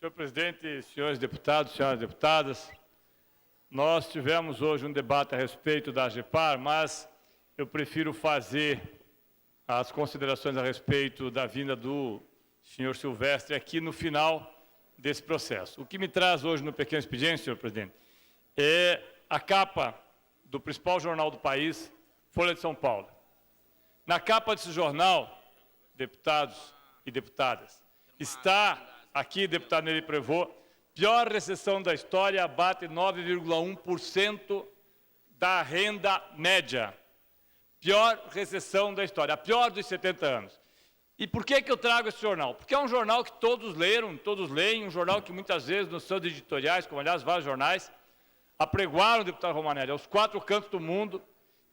Senhor presidente, senhores deputados, senhoras deputadas, nós tivemos hoje um debate a respeito da AGEPAR, mas eu prefiro fazer as considerações a respeito da vinda do senhor Silvestre aqui no final desse processo. O que me traz hoje no pequeno expediente, senhor presidente, é a capa do principal jornal do país, Folha de São Paulo. Na capa desse jornal, deputados e deputadas, está aqui, deputado Nery Prévost, pior recessão da história, abate 9,1% da renda média. Pior recessão da história, a pior dos 70 anos. E por que eu trago esse jornal? Porque é um jornal que todos leram, todos leem, um jornal que muitas vezes nos seus editoriais, como aliás vários jornais, apregoaram, deputado Romanelli, aos 4 cantos do mundo,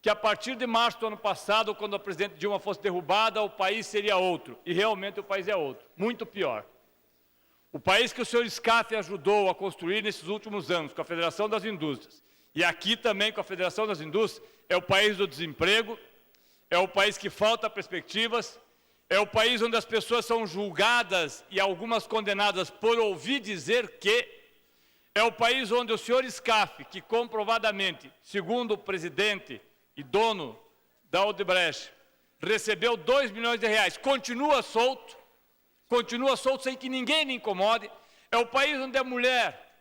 que a partir de março do ano passado, quando a presidente Dilma fosse derrubada, o país seria outro. E realmente o país é outro, muito pior. O país que o senhor Scaff ajudou a construir nesses últimos anos, com a Federação das Indústrias, e aqui também com a Federação das Indústrias, é o país do desemprego, é o país que falta perspectivas, é o país onde as pessoas são julgadas e algumas condenadas por ouvir dizer que, é o país onde o senhor Scaff, que comprovadamente, segundo o presidente e dono da Odebrecht, recebeu 2 milhões de reais, continua solto sem que ninguém lhe incomode, é o país onde a mulher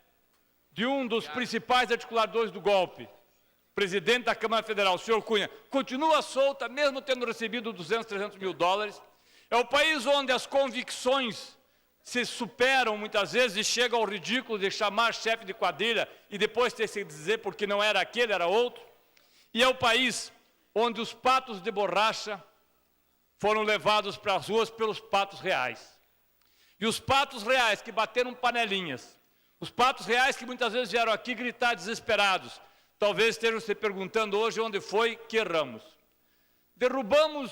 de um dos principais articuladores do golpe, presidente da Câmara Federal, o senhor Cunha, continua solta, mesmo tendo recebido 200, 300 mil dólares, é o país onde as convicções se superam muitas vezes e chegam ao ridículo de chamar chefe de quadrilha e depois ter que dizer porque não era aquele, era outro, e é o país onde os patos de borracha foram levados para as ruas pelos patos reais. E os patos reais que bateram panelinhas, os patos reais que muitas vezes vieram aqui gritar desesperados, talvez estejam se perguntando hoje onde foi que erramos. Derrubamos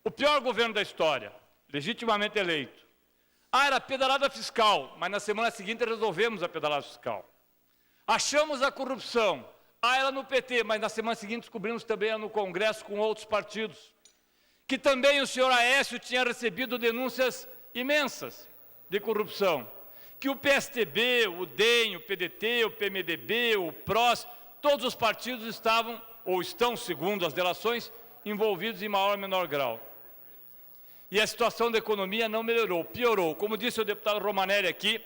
o pior governo da história, legitimamente eleito. Era pedalada fiscal, mas na semana seguinte resolvemos a pedalada fiscal. Achamos a corrupção, era no PT, mas na semana seguinte descobrimos também era no Congresso com outros partidos. Que também o senhor Aécio tinha recebido denúncias imensas de corrupção, que o PSTB, o DEM, o PDT, o PMDB, o PROS, todos os partidos estavam, ou estão, segundo as delações, envolvidos em maior ou menor grau. E a situação da economia não melhorou, piorou. Como disse o deputado Romanelli aqui,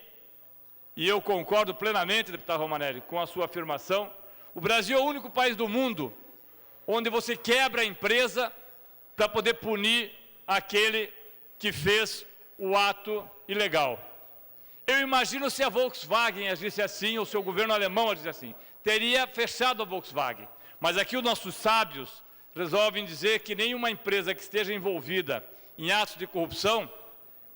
e eu concordo plenamente, deputado Romanelli, com a sua afirmação, o Brasil é o único país do mundo onde você quebra a empresa para poder punir aquele que fez o ato ilegal. Eu imagino se a Volkswagen agisse assim, ou se o governo alemão agisse assim, teria fechado a Volkswagen. Mas aqui os nossos sábios resolvem dizer que nenhuma empresa que esteja envolvida em atos de corrupção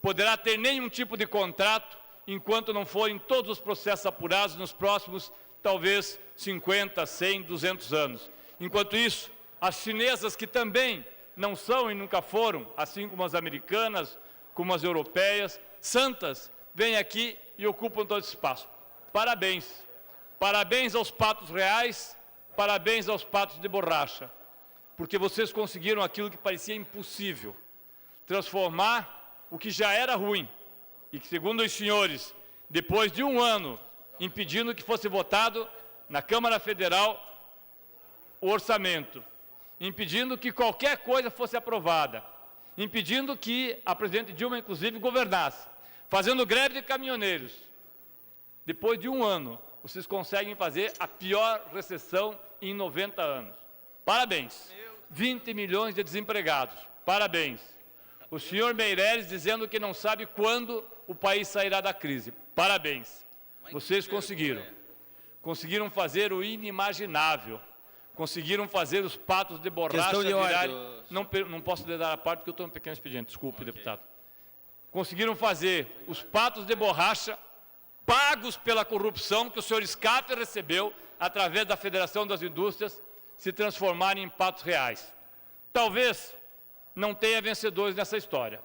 poderá ter nenhum tipo de contrato enquanto não forem todos os processos apurados nos próximos, talvez, 50, 100, 200 anos. Enquanto isso, as chinesas, que também não são e nunca foram, assim como as americanas, como as europeias, santas, vêm aqui e ocupam todo esse espaço. Parabéns. Parabéns aos patos reais, parabéns aos patos de borracha, porque vocês conseguiram aquilo que parecia impossível, transformar o que já era ruim, e que, segundo os senhores, depois de um ano impedindo que fosse votado na Câmara Federal o orçamento, impedindo que qualquer coisa fosse aprovada, impedindo que a presidente Dilma, inclusive, governasse, fazendo greve de caminhoneiros. Depois de um ano, vocês conseguem fazer a pior recessão em 90 anos. Parabéns. 20 milhões de desempregados. Parabéns. O senhor Meirelles dizendo que não sabe quando o país sairá da crise. Parabéns. Vocês conseguiram. Conseguiram fazer o inimaginável. Conseguiram fazer os patos de borracha virarem... Não posso lhe dar a parte porque eu estou em pequeno expediente. Desculpe, deputado. Conseguiram fazer os patos de borracha pagos pela corrupção que o senhor Scaff recebeu através da Federação das Indústrias se transformarem em patos reais. Talvez não tenha vencedores nessa história.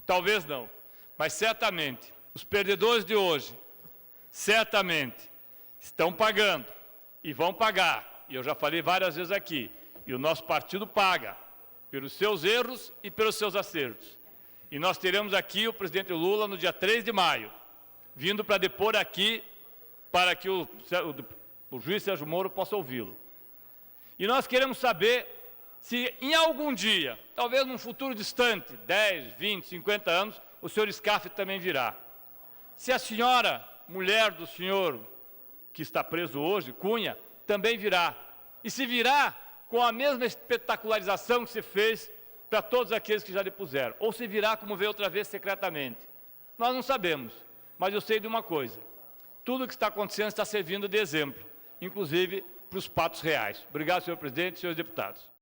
Talvez não. Mas certamente, os perdedores de hoje, certamente, estão pagando e vão pagar. E eu já falei várias vezes aqui. E o nosso partido paga pelos seus erros e pelos seus acertos. E nós teremos aqui o presidente Lula no dia 3 de maio, vindo para depor aqui, para que o juiz Sérgio Moro possa ouvi-lo. E nós queremos saber se em algum dia, talvez num futuro distante, 10, 20, 50 anos, o senhor Scaff também virá. Se a senhora, mulher do senhor que está preso hoje, Cunha, também virá. E se virá com a mesma espetacularização que se fez para todos aqueles que já depuseram. Ou se virá como veio outra vez secretamente. Nós não sabemos, mas eu sei de uma coisa. Tudo o que está acontecendo está servindo de exemplo, inclusive para os fatos reais. Obrigado, senhor presidente e senhores deputados.